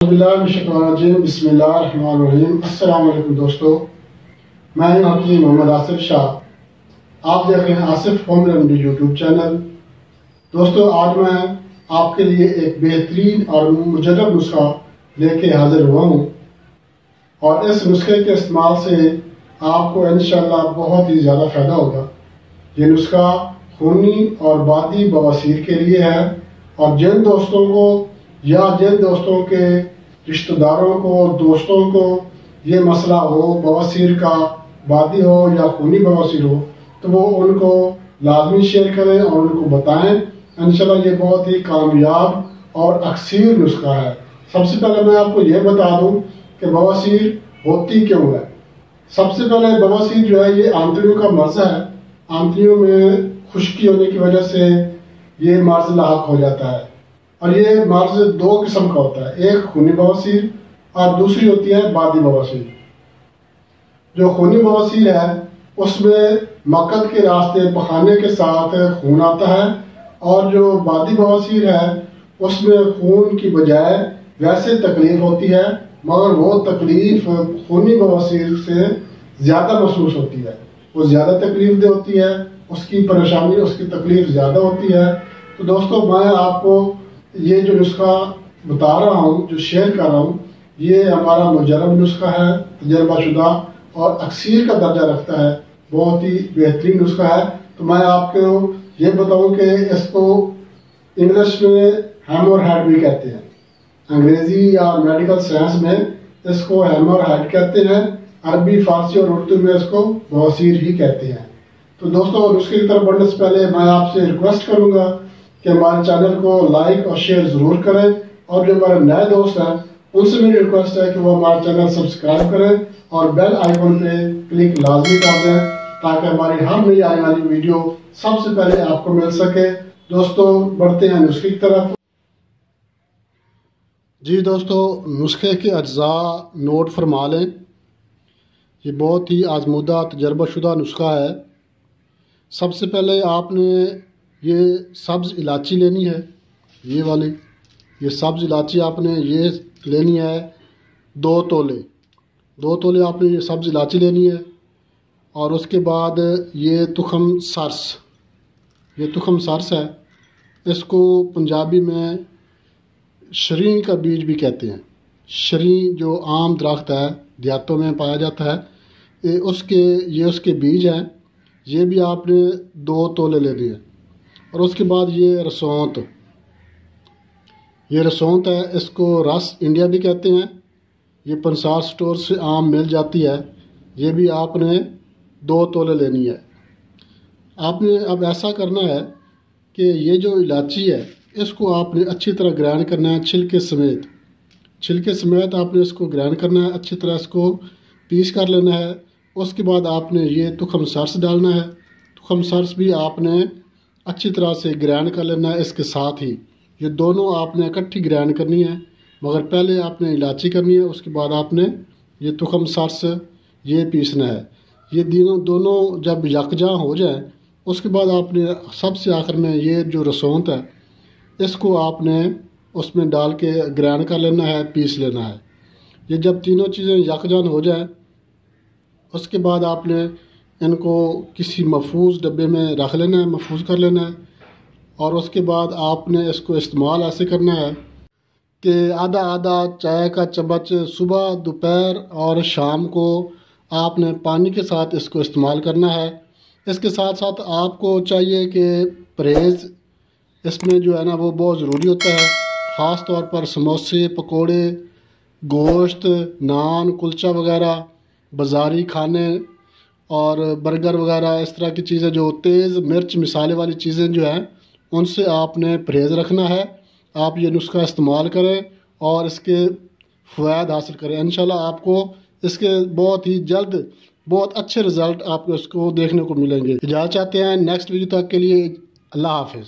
بسم اللہ الرحمن الرحیم۔ السلام علیکم دوستو، میں ہوں آپ کی محمد آصف شاہ۔ آپ دیکھ رہے ہیں Asif home remedy YouTube channel. دوستو، آج میں آپ کے لیے ایک بہترین اور مجرب نسخہ لے کے حاضر ہوا ہوں، اور اس نسخے کے استعمال سے آپ کو انشاءاللہ بہت ہی زیادہ فائدہ ہوگا۔ یہ نسخہ خونی اور بادی بواسیر کے لیے ہے، اور جن دوستوں کو یا جن دوستوں کے رشتہ داروں کو، دوستوں کو یہ مسئلہ ہو، بواسیر کا، بادی ہو یا خونی بواسیر ہو، تو وہ ان کو لازمی شیئر کریں اور ان کو بتائیں۔ انشاءاللہ یہ بہت ہی کامیاب اور اکثیر نسخہ ہے۔ سب سے پہلے میں آپ کو یہ بتا دوں کہ بواسیر ہوتی کیوں ہے۔ سب سے پہلے بواسیر جو ہے یہ آنتڑیوں کا مرض ہے۔ آنتڑیوں میں خشکی ہونے کی وجہ سے یہ مرض لاحق ہو جاتا ہے، اور یہ مرض دو قسم کا ہوتا ہے، ایک خونی بواسیر اور دوسری ہوتی ہے بادی بواسیر۔ جو خونی بواسیر ہے اس میں مقعد کے راستے پخانے کے ساتھ خون آتا ہے، اور جو بادی بواسیر ہے اس میں خون کی بجائے ویسے تکلیف ہوتی ہے، مگر وہ تکلیف خونی بواسیر سے زیادہ محسوس ہوتی ہے، وہ زیادہ تکلیف دہ ہوتی ہے، اس کی پریشانی، اس کی تکلیف زیادہ ہوتی ہے۔ تو دوستو، میں آپ کو یہ جو نسخہ بتا رہا ہوں، جو شیئر کر رہا ہوں، یہ ہمارا مجرب نسخہ ہے، تجربہ شدہ اور اکثیر کا درجہ رکھتا ہے، بہت ہی بہترین نسخہ ہے۔ تو میں آپ کو یہ بتاؤں کہ اس کو انگلش میں ہیمر ہیڈ بھی کہتے ہیں، انگریزی یا میڈیکل سائنس میں اس کو ہیمر ہیڈ کہتے ہیں، عربی، فارسی اور اردو میں اس کو بواسیر ہی کہتے ہیں۔ تو دوستو، نسخے کی طرف بڑھنے سے پہلے میں آپ سے ریکویسٹ کروں گا کہ ہمارے چینل کو لائک اور شیئر ضرور کریں، اور جو ہمارے نئے دوست ہیں ان سے میری ریکویسٹ ہے کہ وہ ہمارا چینل سبسکرائب کریں اور بیل آئیکن پہ کلک لازمی کر دیں، تاکہ ہماری ہر نئی آنے والی ویڈیو سب سے پہلے آپ کو مل سکے۔ دوستو، بڑھتے ہیں نسخے کی طرف۔ جی دوستو، نسخے کے اجزاء نوٹ فرما لیں۔ یہ بہت ہی آزمودہ تجربہ شدہ نسخہ ہے۔ سب سے پہلے آپ نے یہ سبز الائچی لینی ہے، یہ والی، یہ سبز الائچی آپ نے یہ لینی ہے 2 تولے آپ نے یہ سبز الائچی لینی ہے۔ اور اس کے بعد یہ تخم سرس ہے، اس کو پنجابی میں شریں کا بیج بھی کہتے ہیں۔ شریں جو عام درخت ہے، دیہاتوں میں پایا جاتا ہے، یہ اس کے بیج ہیں۔ یہ بھی آپ نے 2 تولے لینے ہیں۔ اور اس کے بعد یہ رسونت ہے، اس کو رس انڈیا بھی کہتے ہیں، یہ پنسار سٹور سے عام مل جاتی ہے۔ یہ بھی آپ نے 2 تولے لینی ہے۔ آپ نے اب ایسا کرنا ہے کہ یہ جو الائچی ہے اس کو آپ نے اچھی طرح گرائنڈ کرنا ہے، چھلکے سمیت آپ نے اس کو گرائنڈ کرنا ہے، اچھی طرح اس کو پیس کر لینا ہے۔ اس کے بعد آپ نے یہ تخم سرس ڈالنا ہے، تخم سرس بھی آپ نے اچھی طرح سے گرائنڈ کر لینا ہے۔ اس کے ساتھ ہی یہ دونوں آپ نے اکٹھی گرائنڈ کرنی ہے، مگر پہلے آپ نے الائچی کرنی ہے، اس کے بعد آپ نے یہ تخم سرس یہ پیسنا ہے۔ یہ دونوں جب یکجاں ہو جائیں، اس کے بعد آپ نے سب سے آخر میں یہ جو رسونت ہے اس کو آپ نے اس میں ڈال کے گرائنڈ کر لینا ہے، پیس لینا ہے۔ یہ جب تینوں چیزیں یکجاں ہو جائیں، اس کے بعد آپ نے ان کو کسی محفوظ ڈبے میں رکھ لینا ہے، محفوظ کر لینا ہے۔ اور اس کے بعد آپ نے اس کو استعمال ایسے کرنا ہے کہ آدھا چائے کا چمچ صبح، دوپہر اور شام کو آپ نے پانی کے ساتھ اس کو استعمال کرنا ہے۔ اس کے ساتھ ساتھ آپ کو چاہیے کہ پرہیز اس میں جو ہے نا وہ بہت ضروری ہوتا ہے، خاص طور پر سموسے، پکوڑے، گوشت، نان، کلچا وغیرہ، بازاری کھانے اور برگر وغیرہ، اس طرح کی چیزیں جو تیز مرچ مسالے والی چیزیں جو ہیں ان سے آپ نے پرہیز رکھنا ہے۔ آپ یہ نسخہ استعمال کریں اور اس کے فوائد حاصل کریں۔ انشاءاللہ آپ کو اس کے بہت ہی جلد بہت اچھے رزلٹ آپ کو اس کو دیکھنے کو ملیں گے۔ اجازت چاہتے ہیں، نیکسٹ ویڈیو تک کے لیے اللہ حافظ۔